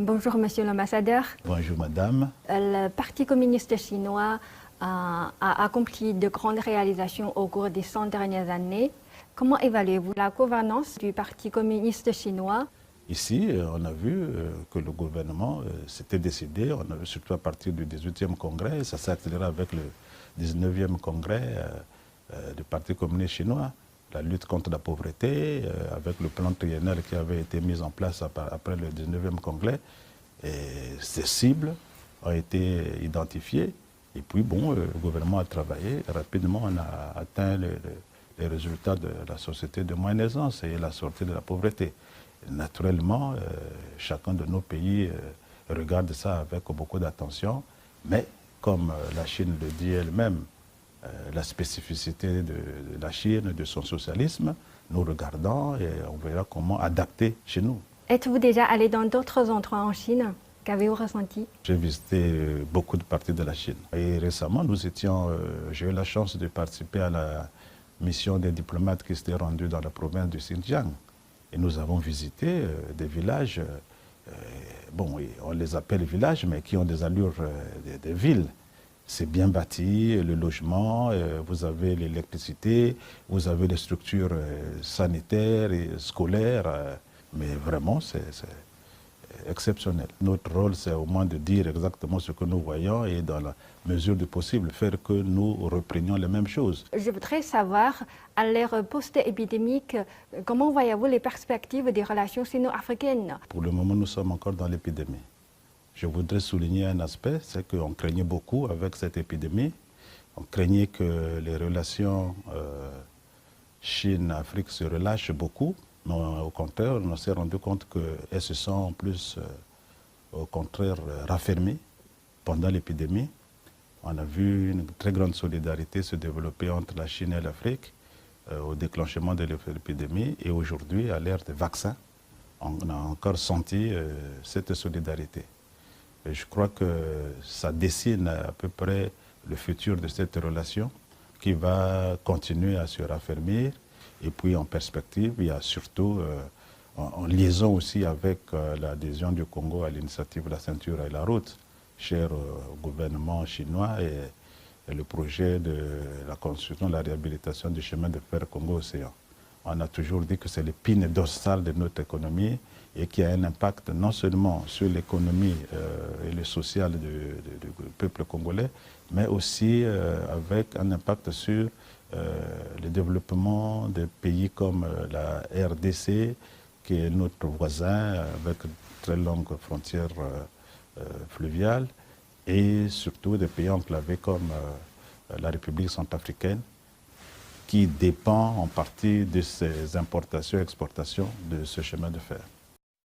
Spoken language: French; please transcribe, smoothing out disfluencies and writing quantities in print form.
Bonjour, monsieur l'ambassadeur. Bonjour, madame. Le Parti communiste chinois a accompli de grandes réalisations au cours des 100 dernières années. Comment évaluez-vous la gouvernance du Parti communiste chinois? Ici, on a vu que le gouvernement s'était décidé, on a vu surtout à partir du 18e congrès, et ça s'est accéléré avec le 19e congrès du Parti communiste chinois, la lutte contre la pauvreté, avec le plan triennal qui avait été mis en place après le 19e congrès. Et ces cibles ont été identifiées. Et puis, bon, le gouvernement a travaillé. Rapidement, on a atteint les résultats de la société de moyenne aisance et la sortie de la pauvreté. Naturellement, chacun de nos pays regarde ça avec beaucoup d'attention, mais comme la Chine le dit elle-même, la spécificité de la Chine, de son socialisme, nous regardons et on verra comment adapter chez nous. Êtes-vous déjà allé dans d'autres endroits en Chine? Qu'avez-vous ressenti? J'ai visité beaucoup de parties de la Chine. Et récemment, j'ai eu la chance de participer à la mission des diplomates qui s'était rendue dans la province du Xinjiang. Et nous avons visité des villages, bon, on les appelle villages, mais qui ont des allures de villes. C'est bien bâti, le logement, vous avez l'électricité, vous avez les structures sanitaires et scolaires, mais vraiment c'est exceptionnel. Notre rôle, c'est au moins de dire exactement ce que nous voyons et dans la mesure du possible, faire que nous reprenions les mêmes choses. Je voudrais savoir, à l'ère post-épidémique, comment voyez-vous les perspectives des relations sino-africaines? Pour le moment, nous sommes encore dans l'épidémie. Je voudrais souligner un aspect, c'est qu'on craignait beaucoup avec cette épidémie. On craignait que les relations Chine-Afrique se relâchent beaucoup. Mais au contraire, on s'est rendu compte qu'elles se sont plus, au contraire, raffermies pendant l'épidémie. On a vu une très grande solidarité se développer entre la Chine et l'Afrique au déclenchement de l'épidémie. Et aujourd'hui, à l'ère des vaccins, on a encore senti cette solidarité. Et je crois que ça dessine à peu près le futur de cette relation qui va continuer à se raffermir. Et puis en perspective, il y a surtout en liaison aussi avec l'adhésion du Congo à l'initiative La Ceinture et la Route, cher au gouvernement chinois, et le projet de la construction, de la réhabilitation du chemin de fer Congo-Océan. On a toujours dit que c'est l'épine dorsale de notre économie et qui a un impact non seulement sur l'économie et le social du peuple congolais, mais aussi avec un impact sur le développement de pays comme la RDC, qui est notre voisin avec une très longue frontière fluviale, et surtout des pays enclavés comme la République centrafricaine, qui dépend en partie de ces importations et exportations de ce chemin de fer.